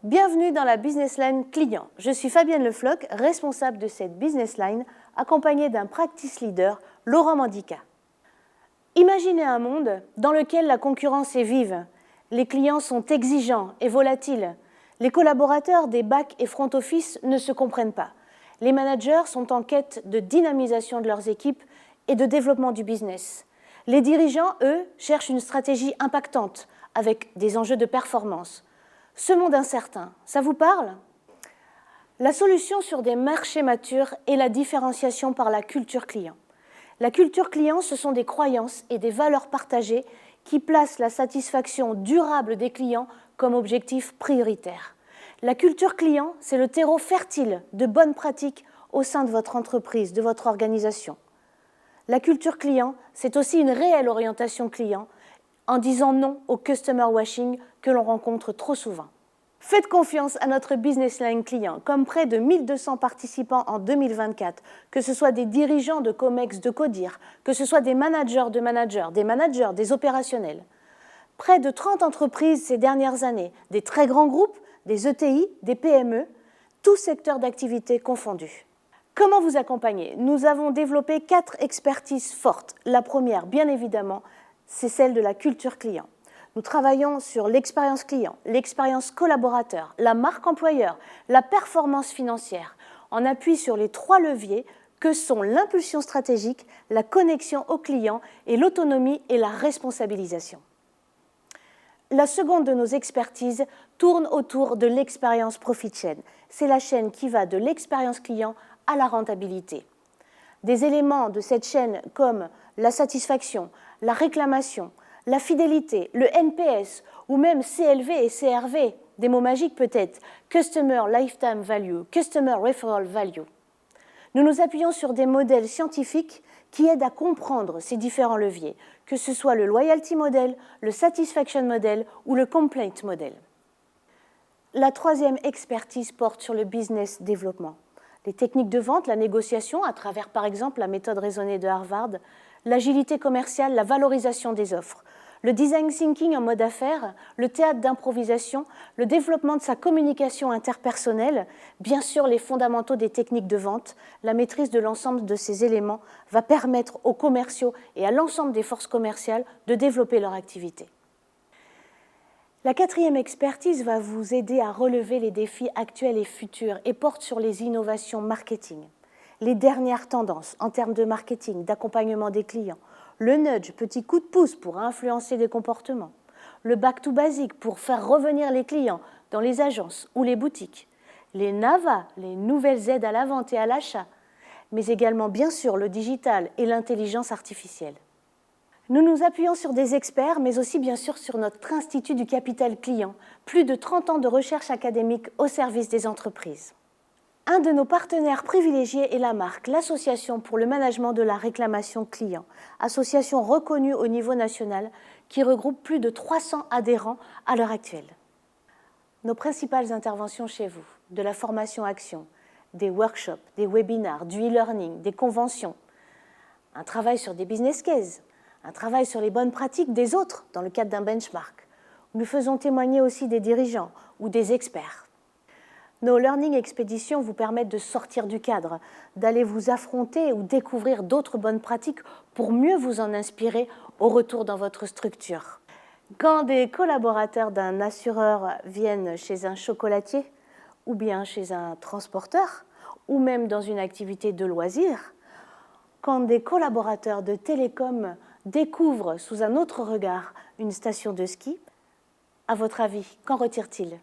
Bienvenue dans la Business Line Client. Je suis Fabienne Lefloc, responsable de cette Business Line, accompagnée d'un Practice Leader, Laurent Mandica. Imaginez un monde dans lequel la concurrence est vive, les clients sont exigeants et volatiles, les collaborateurs des back et front office ne se comprennent pas, les managers sont en quête de dynamisation de leurs équipes et de développement du business. Les dirigeants, eux, cherchent une stratégie impactante avec des enjeux de performance. Ce monde incertain, ça vous parle ? La solution sur des marchés matures est la différenciation par la culture client. La culture client, ce sont des croyances et des valeurs partagées qui placent la satisfaction durable des clients comme objectif prioritaire. La culture client, c'est le terreau fertile de bonnes pratiques au sein de votre entreprise, de votre organisation. La culture client, c'est aussi une réelle orientation client en disant non au customer washing que l'on rencontre trop souvent. Faites confiance à notre Business Line Client, comme près de 1200 participants en 2024, que ce soit des dirigeants de COMEX, de CODIR, que ce soit des managers de managers, des managers, des opérationnels. Près de 30 entreprises ces dernières années, des très grands groupes, des ETI, des PME, tous secteurs d'activité confondus. Comment vous accompagner ? Nous avons développé 4 expertises fortes. La première, bien évidemment, c'est celle de la culture client. Nous travaillons sur l'expérience client, l'expérience collaborateur, la marque employeur, la performance financière, en appui sur les 3 leviers que sont l'impulsion stratégique, la connexion au client et l'autonomie et la responsabilisation. La seconde de nos expertises tourne autour de l'expérience profit chain. C'est la chaîne qui va de l'expérience client à la rentabilité. Des éléments de cette chaîne comme la satisfaction, la réclamation, la fidélité, le NPS ou même CLV et CRV, des mots magiques peut-être, Customer Lifetime Value, Customer Referral Value. Nous nous appuyons sur des modèles scientifiques qui aident à comprendre ces différents leviers, que ce soit le Loyalty Model, le Satisfaction Model ou le Complaint Model. La troisième expertise porte sur le business développement. Les techniques de vente, la négociation, à travers par exemple la méthode raisonnée de Harvard, l'agilité commerciale, la valorisation des offres, le design thinking en mode affaires, le théâtre d'improvisation, le développement de sa communication interpersonnelle, bien sûr les fondamentaux des techniques de vente, la maîtrise de l'ensemble de ces éléments va permettre aux commerciaux et à l'ensemble des forces commerciales de développer leur activité. La quatrième expertise va vous aider à relever les défis actuels et futurs et porte sur les innovations marketing, les dernières tendances en termes de marketing, d'accompagnement des clients, le nudge, petit coup de pouce pour influencer des comportements, le back to basic pour faire revenir les clients dans les agences ou les boutiques, les NAVA, les nouvelles aides à la vente et à l'achat, mais également bien sûr le digital et l'intelligence artificielle. Nous nous appuyons sur des experts, mais aussi bien sûr sur notre Institut du capital client, plus de 30 ans de recherche académique au service des entreprises. Un de nos partenaires privilégiés est la marque, l'Association pour le management de la réclamation client, association reconnue au niveau national qui regroupe plus de 300 adhérents à l'heure actuelle. Nos principales interventions chez vous, de la formation action, des workshops, des webinars, du e-learning, des conventions, un travail sur des business cases, un travail sur les bonnes pratiques des autres dans le cadre d'un benchmark. Nous faisons témoigner aussi des dirigeants ou des experts. Nos Learning Expéditions vous permettent de sortir du cadre, d'aller vous affronter ou découvrir d'autres bonnes pratiques pour mieux vous en inspirer au retour dans votre structure. Quand des collaborateurs d'un assureur viennent chez un chocolatier ou bien chez un transporteur ou même dans une activité de loisirs, quand des collaborateurs de télécom découvrent sous un autre regard une station de ski, à votre avis, qu'en retire-t-il ?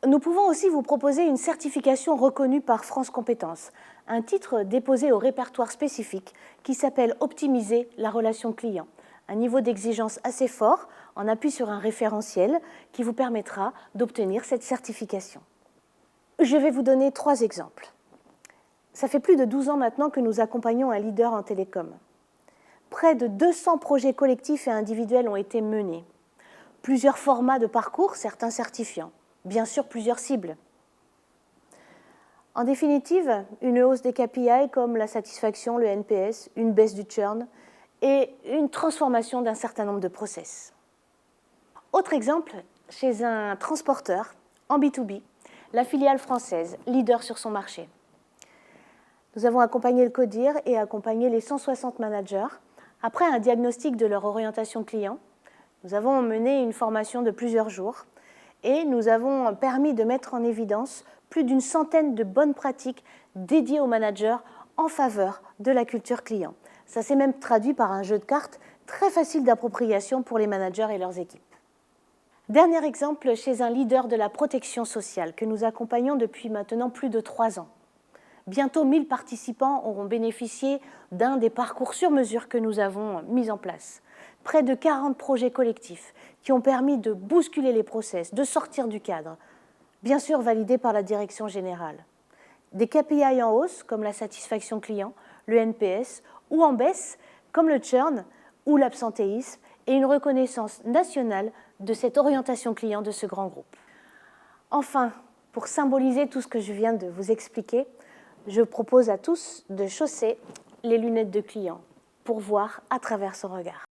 Nous pouvons aussi vous proposer une certification reconnue par France Compétences, un titre déposé au répertoire spécifique qui s'appelle « Optimiser la relation client », un niveau d'exigence assez fort en appui sur un référentiel qui vous permettra d'obtenir cette certification. Je vais vous donner 3 exemples. Ça fait plus de 12 ans maintenant que nous accompagnons un leader en télécom. Près de 200 projets collectifs et individuels ont été menés. Plusieurs formats de parcours, certains certifiants. Bien sûr, plusieurs cibles. En définitive, une hausse des KPI comme la satisfaction, le NPS, une baisse du churn et une transformation d'un certain nombre de process. Autre exemple, chez un transporteur, en B2B, la filiale française, leader sur son marché. Nous avons accompagné le CODIR et accompagné les 160 managers. Après un diagnostic de leur orientation client, nous avons mené une formation de plusieurs jours et nous avons permis de mettre en évidence plus d'une centaine de bonnes pratiques dédiées aux managers en faveur de la culture client. Ça s'est même traduit par un jeu de cartes très facile d'appropriation pour les managers et leurs équipes. Dernier exemple chez un leader de la protection sociale que nous accompagnons depuis maintenant plus de 3 ans. Bientôt 1000 participants auront bénéficié d'un des parcours sur mesure que nous avons mis en place. Près de 40 projets collectifs qui ont permis de bousculer les process, de sortir du cadre, bien sûr validés par la direction générale. Des KPI en hausse comme la satisfaction client, le NPS, ou en baisse comme le churn ou l'absentéisme, et une reconnaissance nationale de cette orientation client de ce grand groupe. Enfin, pour symboliser tout ce que je viens de vous expliquer, je propose à tous de chausser les lunettes de client pour voir à travers son regard.